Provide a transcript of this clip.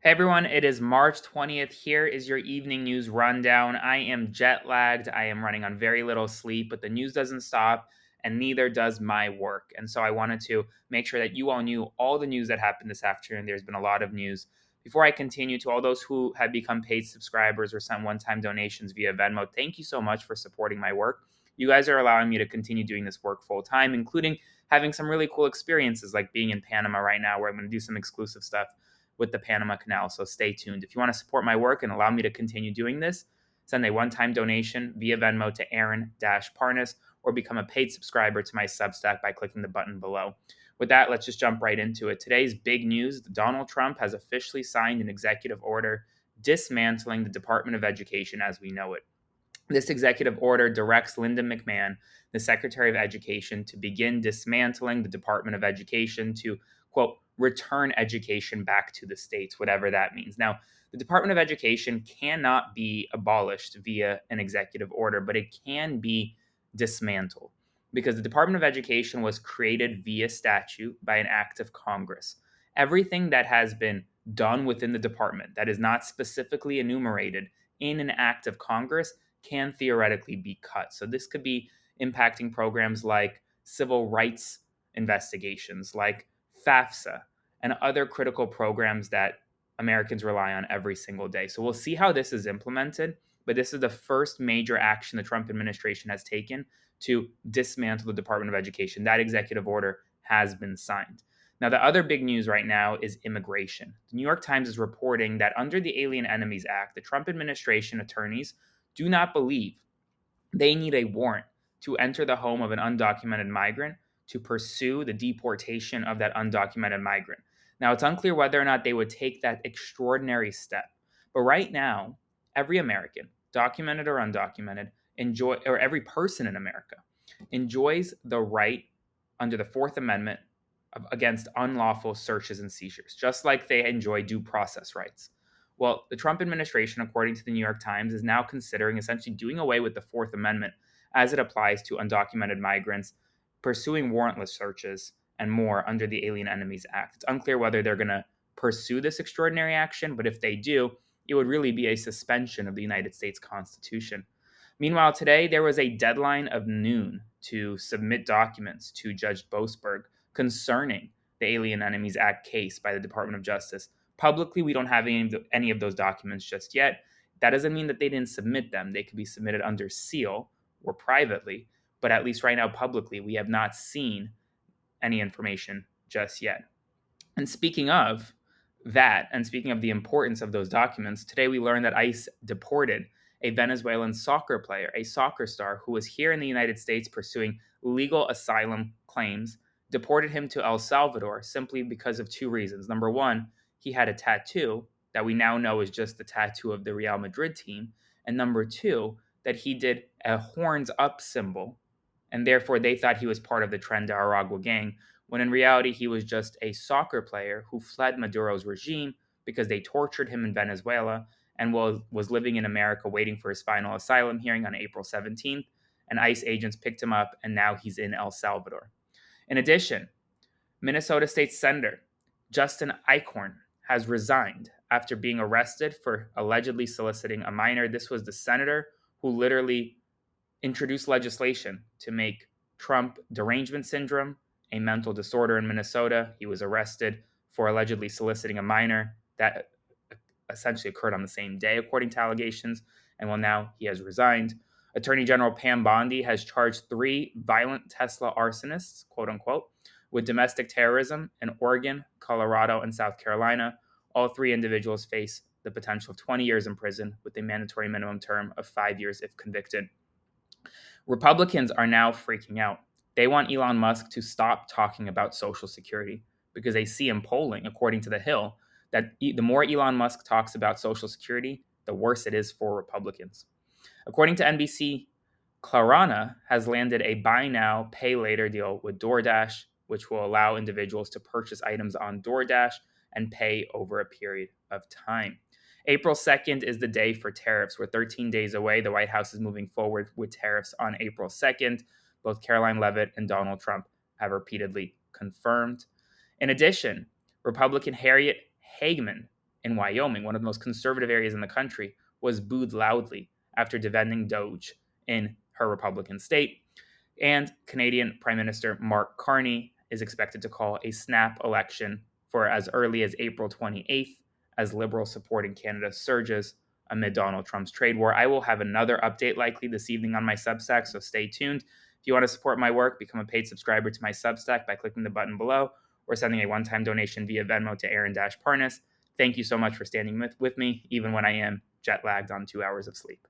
Hey everyone, it is March 20th. Here is your evening news rundown. I am jet lagged. I am running on very little sleep, but the news doesn't stop, and neither does my work. And so I wanted to make sure that you all knew all the news that happened this afternoon. There's been a lot of news. Before I continue, to all those who have become paid subscribers or sent one time donations via Venmo, thank you so much for supporting my work. You guys are allowing me to continue doing this work full time, including having some really cool experiences like being in Panama right now, where I'm going to do some exclusive stuff with the Panama Canal. So stay tuned. If you want to support my work and allow me to continue doing this, send a one-time donation via Venmo to Aaron-Parnas or become a paid subscriber to my Substack by clicking the button below. With that, let's just jump right into it. Today's big news: Donald Trump has officially signed an executive order dismantling the Department of Education as we know it. This executive order directs Linda McMahon, the Secretary of Education, to begin dismantling the Department of Education to, quote, return education back to the states, whatever that means. Now, the Department of Education cannot be abolished via an executive order, but it can be dismantled because the Department of Education was created via statute by an act of Congress. Everything that has been done within the department that is not specifically enumerated in an act of Congress can theoretically be cut. So this could be impacting programs like civil rights investigations, like FAFSA, and other critical programs that Americans rely on every single day. So we'll see how this is implemented, but this is the first major action the Trump administration has taken to dismantle the Department of Education. That executive order has been signed. Now, the other big news right now is immigration. The New York Times is reporting that under the Alien Enemies Act, the Trump administration attorneys do not believe they need a warrant to enter the home of an undocumented migrant to pursue the deportation of that undocumented migrant. Now, it's unclear whether or not they would take that extraordinary step. But right now, every American, documented or undocumented, or every person in America enjoys the right under the Fourth Amendment against unlawful searches and seizures, just like they enjoy due process rights. Well, the Trump administration, according to the New York Times, is now considering essentially doing away with the Fourth Amendment as it applies to undocumented migrants, pursuing warrantless searches, and more under the Alien Enemies Act. It's unclear whether they're going to pursue this extraordinary action, but if they do, it would really be a suspension of the United States Constitution. Meanwhile, today there was a deadline of noon to submit documents to Judge Boasberg concerning the Alien Enemies Act case by the Department of Justice. Publicly, we don't have any of those documents just yet. That doesn't mean that they didn't submit them. They could be submitted under seal or privately, but at least right now, publicly, we have not seen any information just yet. And speaking of that, and speaking of the importance of those documents, today we learned that ICE deported a Venezuelan soccer player, a soccer star who was here in the United States pursuing legal asylum claims, deported him to El Salvador simply because of two reasons. Number one, he had a tattoo that we now know is just the tattoo of the Real Madrid team. And number two, that he did a horns up symbol, and therefore they thought he was part of the Tren de Aragua gang, when in reality he was just a soccer player who fled Maduro's regime because they tortured him in Venezuela and was living in America waiting for his final asylum hearing on April 17th. And ICE agents picked him up, and now he's in El Salvador. In addition, Minnesota State Senator Justin Eichhorn has resigned after being arrested for allegedly soliciting a minor. This was the senator who literally introduced legislation to make Trump derangement syndrome a mental disorder in Minnesota. He was arrested for allegedly soliciting a minor. That essentially occurred on the same day, according to allegations. And well, now he has resigned. Attorney General Pam Bondi has charged 3 violent Tesla arsonists, quote unquote, with domestic terrorism in Oregon, Colorado, and South Carolina. All 3 individuals face the potential of 20 years in prison with a mandatory minimum term of 5 years if convicted. Republicans are now freaking out. They want Elon Musk to stop talking about Social Security because they see in polling, according to The Hill, that the more Elon Musk talks about Social Security, the worse it is for Republicans. According to NBC, Klarna has landed a buy now, pay later deal with DoorDash, which will allow individuals to purchase items on DoorDash and pay over a period of time. April 2nd is the day for tariffs. We're 13 days away. The White House is moving forward with tariffs on April 2nd. Both Caroline Leavitt and Donald Trump have repeatedly confirmed. In addition, Republican Harriet Hageman in Wyoming, one of the most conservative areas in the country, was booed loudly after defending DOGE in her Republican state. And Canadian Prime Minister Mark Carney is expected to call a snap election for as early as April 28th as Liberal support in Canada surges amid Donald Trump's trade war. I will have another update likely this evening on my Substack, so stay tuned. If you want to support my work, become a paid subscriber to my Substack by clicking the button below or sending a one-time donation via Venmo to Aaron-Parnas. Thank you so much for standing with me, even when I am jet lagged on 2 hours of sleep.